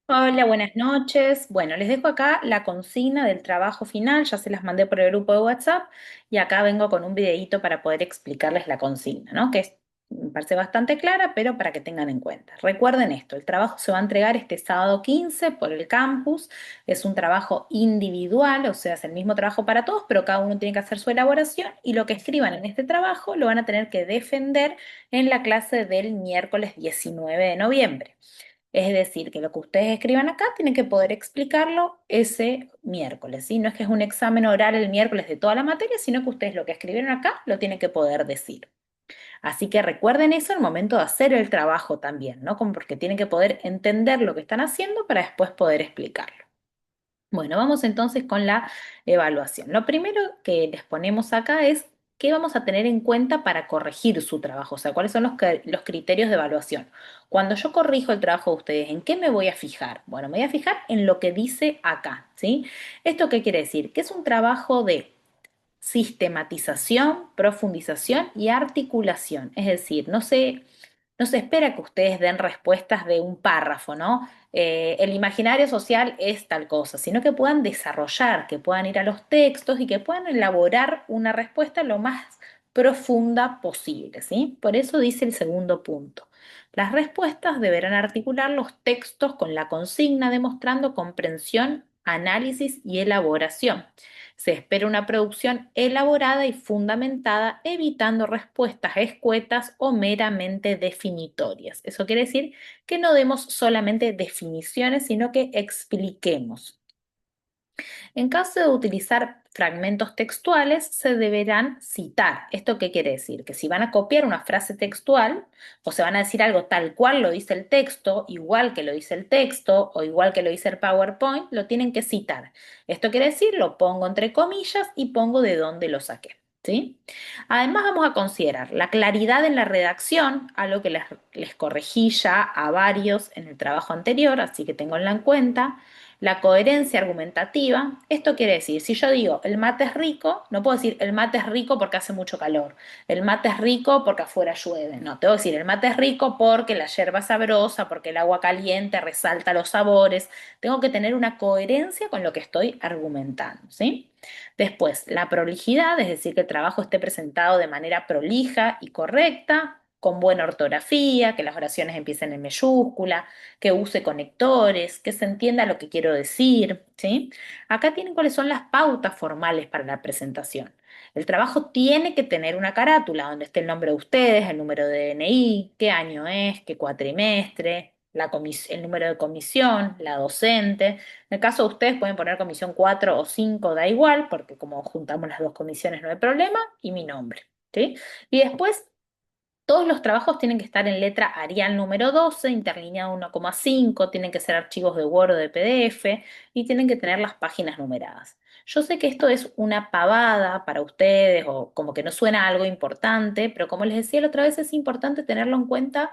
Hola, buenas noches. Bueno, les dejo acá la consigna del trabajo final, ya se las mandé por el grupo de WhatsApp y acá vengo con un videíto para poder explicarles la consigna, ¿no? Me parece bastante clara, pero para que tengan en cuenta. Recuerden esto, el trabajo se va a entregar este sábado 15 por el campus, es un trabajo individual, o sea, es el mismo trabajo para todos, pero cada uno tiene que hacer su elaboración y lo que escriban en este trabajo lo van a tener que defender en la clase del miércoles 19 de noviembre. Es decir, que lo que ustedes escriban acá tienen que poder explicarlo ese miércoles, ¿sí? No es que es un examen oral el miércoles de toda la materia, sino que ustedes lo que escribieron acá lo tienen que poder decir. Así que recuerden eso al momento de hacer el trabajo también, ¿no? Como porque tienen que poder entender lo que están haciendo para después poder explicarlo. Bueno, vamos entonces con la evaluación. Lo primero que les ponemos acá es qué vamos a tener en cuenta para corregir su trabajo, o sea, cuáles son los criterios de evaluación. Cuando yo corrijo el trabajo de ustedes, ¿en qué me voy a fijar? Bueno, me voy a fijar en lo que dice acá, ¿sí? ¿Esto qué quiere decir? Que es un trabajo de sistematización, profundización y articulación. Es decir, no se espera que ustedes den respuestas de un párrafo, ¿no? El imaginario social es tal cosa, sino que puedan desarrollar, que puedan ir a los textos y que puedan elaborar una respuesta lo más profunda posible, ¿sí? Por eso dice el segundo punto. Las respuestas deberán articular los textos con la consigna, demostrando comprensión, análisis y elaboración. Se espera una producción elaborada y fundamentada, evitando respuestas escuetas o meramente definitorias. Eso quiere decir que no demos solamente definiciones, sino que expliquemos. En caso de utilizar fragmentos textuales, se deberán citar. ¿Esto qué quiere decir? Que si van a copiar una frase textual o se van a decir algo tal cual lo dice el texto, igual que lo dice el texto o igual que lo dice el PowerPoint, lo tienen que citar. Esto quiere decir, lo pongo entre comillas y pongo de dónde lo saqué. ¿Sí? Además vamos a considerar la claridad en la redacción, algo que les corregí ya a varios en el trabajo anterior, así que tenganla en cuenta. La coherencia argumentativa, esto quiere decir, si yo digo el mate es rico, no puedo decir el mate es rico porque hace mucho calor, el mate es rico porque afuera llueve, no, tengo que decir el mate es rico porque la yerba es sabrosa, porque el agua caliente resalta los sabores, tengo que tener una coherencia con lo que estoy argumentando, ¿sí? Después, la prolijidad, es decir, que el trabajo esté presentado de manera prolija y correcta, con buena ortografía, que las oraciones empiecen en mayúscula, que use conectores, que se entienda lo que quiero decir, ¿sí? Acá tienen cuáles son las pautas formales para la presentación. El trabajo tiene que tener una carátula donde esté el nombre de ustedes, el número de DNI, qué año es, qué cuatrimestre, el número de comisión, la docente. En el caso de ustedes pueden poner comisión 4 o 5, da igual, porque como juntamos las dos comisiones no hay problema, y mi nombre, ¿sí? Y después todos los trabajos tienen que estar en letra Arial número 12, interlineado 1,5, tienen que ser archivos de Word o de PDF y tienen que tener las páginas numeradas. Yo sé que esto es una pavada para ustedes o como que no suena algo importante, pero como les decía la otra vez, es importante tenerlo en cuenta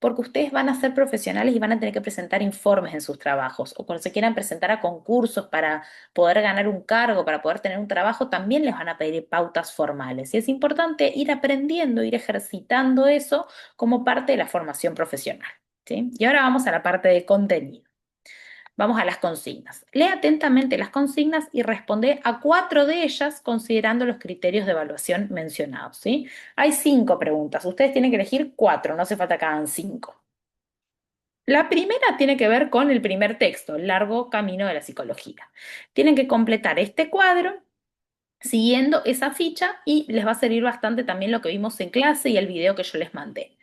porque ustedes van a ser profesionales y van a tener que presentar informes en sus trabajos, o cuando se quieran presentar a concursos para poder ganar un cargo, para poder tener un trabajo, también les van a pedir pautas formales. Y es importante ir aprendiendo, ir ejercitando eso como parte de la formación profesional. ¿Sí? Y ahora vamos a la parte de contenido. Vamos a las consignas. Lee atentamente las consignas y responde a 4 de ellas considerando los criterios de evaluación mencionados, ¿sí? Hay 5 preguntas. Ustedes tienen que elegir 4, no hace falta que hagan 5. La primera tiene que ver con el primer texto, el largo camino de la psicología. Tienen que completar este cuadro siguiendo esa ficha y les va a servir bastante también lo que vimos en clase y el video que yo les mandé.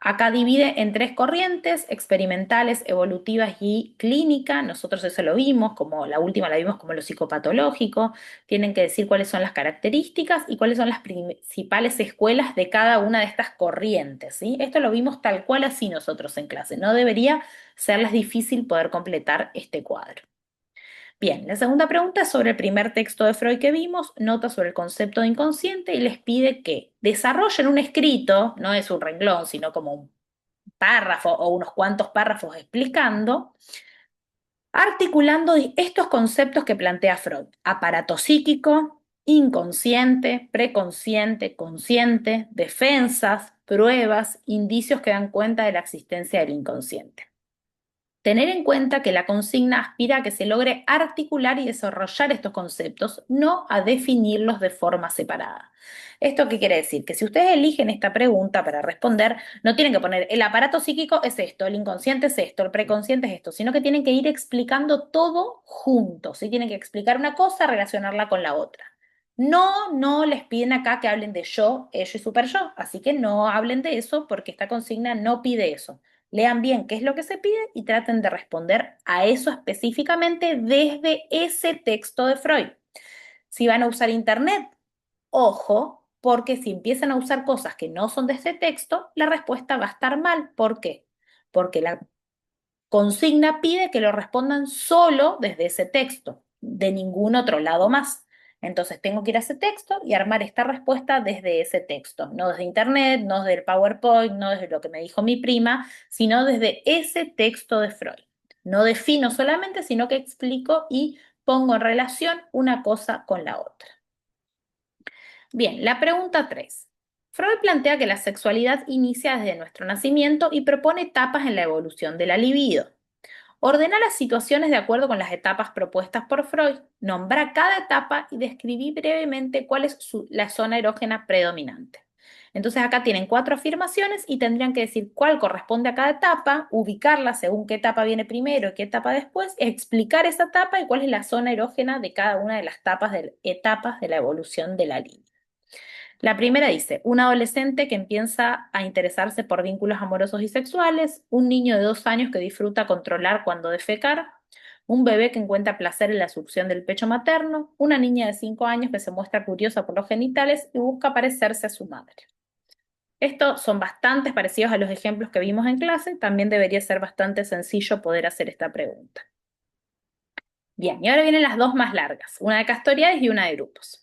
Acá divide en 3 corrientes, experimentales, evolutivas y clínica. Nosotros eso lo vimos, como la última la vimos como lo psicopatológico. Tienen que decir cuáles son las características y cuáles son las principales escuelas de cada una de estas corrientes, ¿sí? Esto lo vimos tal cual así nosotros en clase. No debería serles difícil poder completar este cuadro. Bien, la segunda pregunta es sobre el primer texto de Freud que vimos, nota sobre el concepto de inconsciente y les pide que desarrollen un escrito, no es un renglón, sino como un párrafo o unos cuantos párrafos explicando, articulando estos conceptos que plantea Freud: aparato psíquico, inconsciente, preconsciente, consciente, defensas, pruebas, indicios que dan cuenta de la existencia del inconsciente. Tener en cuenta que la consigna aspira a que se logre articular y desarrollar estos conceptos, no a definirlos de forma separada. ¿Esto qué quiere decir? Que si ustedes eligen esta pregunta para responder, no tienen que poner el aparato psíquico es esto, el inconsciente es esto, el preconsciente es esto, sino que tienen que ir explicando todo juntos, ¿sí? Tienen que explicar una cosa, relacionarla con la otra. No les piden acá que hablen de yo, ello y super yo, así que no hablen de eso porque esta consigna no pide eso. Lean bien qué es lo que se pide y traten de responder a eso específicamente desde ese texto de Freud. Si van a usar Internet, ojo, porque si empiezan a usar cosas que no son de ese texto, la respuesta va a estar mal. ¿Por qué? Porque la consigna pide que lo respondan solo desde ese texto, de ningún otro lado más. Entonces tengo que ir a ese texto y armar esta respuesta desde ese texto, no desde internet, no desde el PowerPoint, no desde lo que me dijo mi prima, sino desde ese texto de Freud. No defino solamente, sino que explico y pongo en relación una cosa con la otra. Bien, la pregunta 3. Freud plantea que la sexualidad inicia desde nuestro nacimiento y propone etapas en la evolución de la libido. Ordena las situaciones de acuerdo con las etapas propuestas por Freud, nombra cada etapa y describí brevemente cuál es la zona erógena predominante. Entonces acá tienen 4 afirmaciones y tendrían que decir cuál corresponde a cada etapa, ubicarla según qué etapa viene primero y qué etapa después, explicar esa etapa y cuál es la zona erógena de cada una de las etapas de la evolución de la línea. La primera dice, un adolescente que empieza a interesarse por vínculos amorosos y sexuales, un niño de 2 años que disfruta controlar cuando defecar, un bebé que encuentra placer en la succión del pecho materno, una niña de 5 años que se muestra curiosa por los genitales y busca parecerse a su madre. Estos son bastante parecidos a los ejemplos que vimos en clase, también debería ser bastante sencillo poder hacer esta pregunta. Bien, y ahora vienen las dos más largas, una de Castoriadis y una de grupos.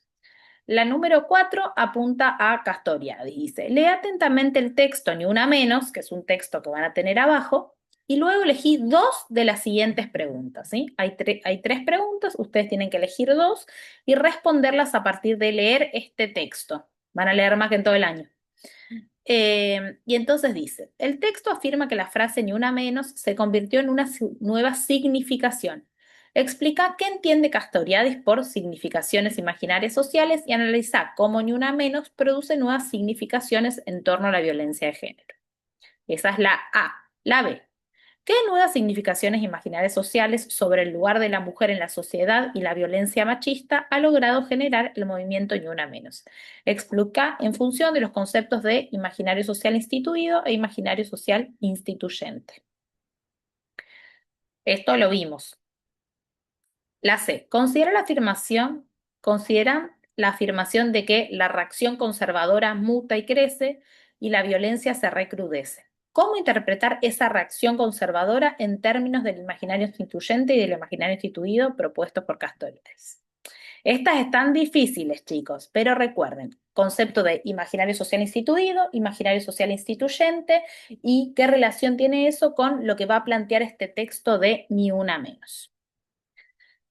La número 4 apunta a Castoriadis. Dice, lee atentamente el texto, ni una menos, que es un texto que van a tener abajo, y luego elegí 2 de las siguientes preguntas. ¿Sí? Hay 3 preguntas, ustedes tienen que elegir 2 y responderlas a partir de leer este texto. Van a leer más que en todo el año. Y entonces dice, el texto afirma que la frase ni una menos se convirtió en una nueva significación. Explica qué entiende Castoriadis por significaciones imaginarias sociales y analiza cómo ni una menos produce nuevas significaciones en torno a la violencia de género. Esa es la A. La B. ¿Qué nuevas significaciones imaginarias sociales sobre el lugar de la mujer en la sociedad y la violencia machista ha logrado generar el movimiento Ni Una Menos? Explica en función de los conceptos de imaginario social instituido e imaginario social instituyente. Esto lo vimos. La C. Consideran la afirmación de que la reacción conservadora muta y crece y la violencia se recrudece. ¿Cómo interpretar esa reacción conservadora en términos del imaginario instituyente y del imaginario instituido propuestos por Castoriadis? Estas están difíciles, chicos, pero recuerden, concepto de imaginario social instituido, imaginario social instituyente y qué relación tiene eso con lo que va a plantear este texto de Ni Una Menos.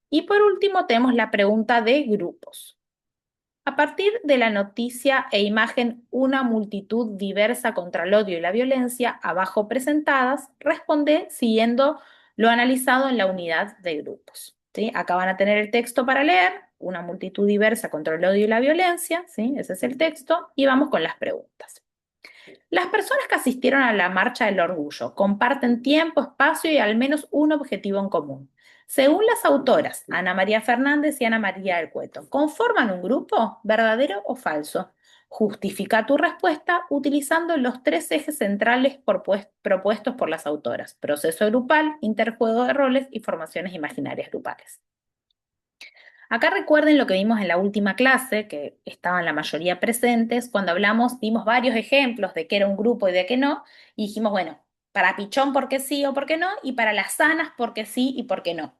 Y por último tenemos la pregunta de grupos. A partir de la noticia e imagen Una multitud diversa contra el odio y la violencia, abajo presentadas, responde siguiendo lo analizado en la unidad de grupos. ¿Sí? Acá van a tener el texto para leer, Una multitud diversa contra el odio y la violencia, ¿sí? Ese es el texto, y vamos con las preguntas. Las personas que asistieron a la Marcha del Orgullo comparten tiempo, espacio y al menos un objetivo en común. Según las autoras, Ana María Fernández y Ana María del Cueto, ¿conforman un grupo? ¿Verdadero o falso? Justifica tu respuesta utilizando los 3 ejes centrales propuestos por las autoras: proceso grupal, interjuego de roles y formaciones imaginarias grupales. Acá recuerden lo que vimos en la última clase, que estaban la mayoría presentes, cuando dimos varios ejemplos de qué era un grupo y de qué no, y dijimos, bueno, para pichón porque sí o porque no, y para las sanas porque sí y porque no.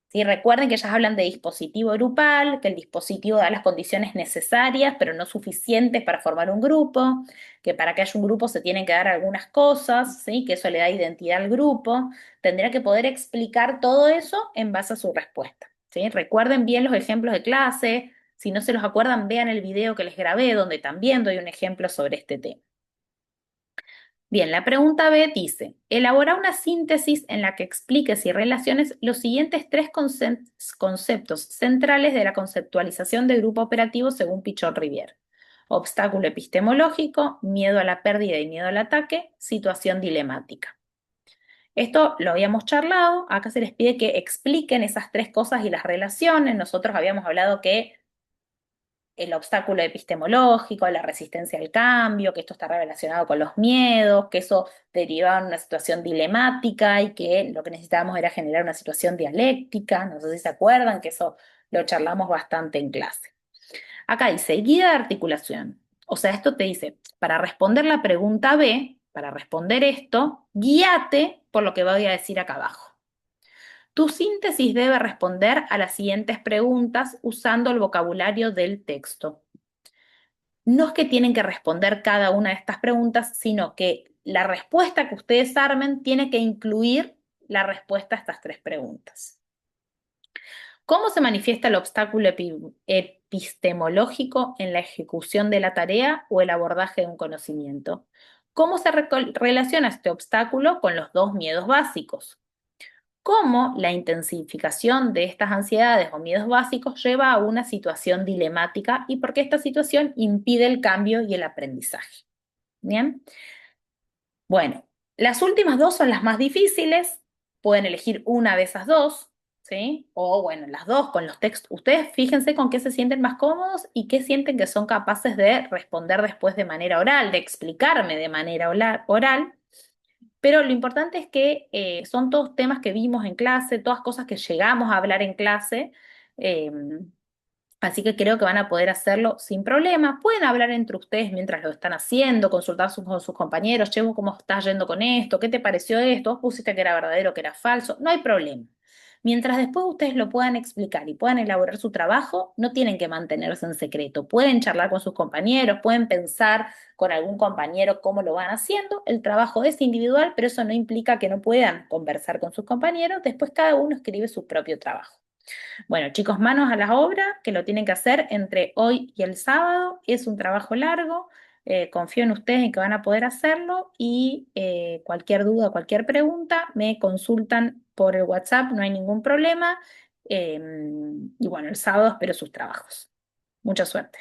¿Sí? Recuerden que ellas hablan de dispositivo grupal, que el dispositivo da las condiciones necesarias, pero no suficientes para formar un grupo, que para que haya un grupo se tienen que dar algunas cosas, ¿sí? Que eso le da identidad al grupo. Tendría que poder explicar todo eso en base a su respuesta. ¿Sí? Recuerden bien los ejemplos de clase, si no se los acuerdan, vean el video que les grabé, donde también doy un ejemplo sobre este tema. Bien, la pregunta B dice, elabora una síntesis en la que expliques y relaciones los siguientes tres conceptos centrales de la conceptualización de grupo operativo según Pichon-Rivière. Obstáculo epistemológico, miedo a la pérdida y miedo al ataque, situación dilemática. Esto lo habíamos charlado, acá se les pide que expliquen esas tres cosas y las relaciones. Nosotros habíamos hablado que el obstáculo epistemológico, la resistencia al cambio, que esto está relacionado con los miedos, que eso derivaba en una situación dilemática y que lo que necesitábamos era generar una situación dialéctica. No sé si se acuerdan que eso lo charlamos bastante en clase. Acá dice guía de articulación. O sea, esto te dice, para responder la pregunta B, para responder esto, guíate por lo que voy a decir acá abajo. Tu síntesis debe responder a las siguientes preguntas usando el vocabulario del texto. No es que tienen que responder cada una de estas preguntas, sino que la respuesta que ustedes armen tiene que incluir la respuesta a estas tres preguntas. ¿Cómo se manifiesta el obstáculo epistemológico en la ejecución de la tarea o el abordaje de un conocimiento? ¿Cómo se relaciona este obstáculo con los dos miedos básicos? ¿Cómo la intensificación de estas ansiedades o miedos básicos lleva a una situación dilemática y por qué esta situación impide el cambio y el aprendizaje? Bien. Bueno, las últimas dos son las más difíciles. Pueden elegir una de esas dos, ¿sí? O bueno, las dos con los textos. Ustedes fíjense con qué se sienten más cómodos y qué sienten que son capaces de responder después de manera oral, de explicarme de manera oral. Pero lo importante es que son todos temas que vimos en clase, todas cosas que llegamos a hablar en clase. eh, Así que creo que van a poder hacerlo sin problema. Pueden hablar entre ustedes mientras lo están haciendo, consultar con sus compañeros, che, ¿cómo estás yendo con esto? ¿Qué te pareció esto? ¿Vos pusiste que era verdadero, que era falso? No hay problema. Mientras después ustedes lo puedan explicar y puedan elaborar su trabajo, no tienen que mantenerse en secreto. Pueden charlar con sus compañeros, pueden pensar con algún compañero cómo lo van haciendo. El trabajo es individual, pero eso no implica que no puedan conversar con sus compañeros. Después cada uno escribe su propio trabajo. Bueno, chicos, manos a la obra, que lo tienen que hacer entre hoy y el sábado. Es un trabajo largo. Confío en ustedes en que van a poder hacerlo y cualquier duda, cualquier pregunta, me consultan por el WhatsApp, no hay ningún problema. Y bueno, el sábado espero sus trabajos. Mucha suerte.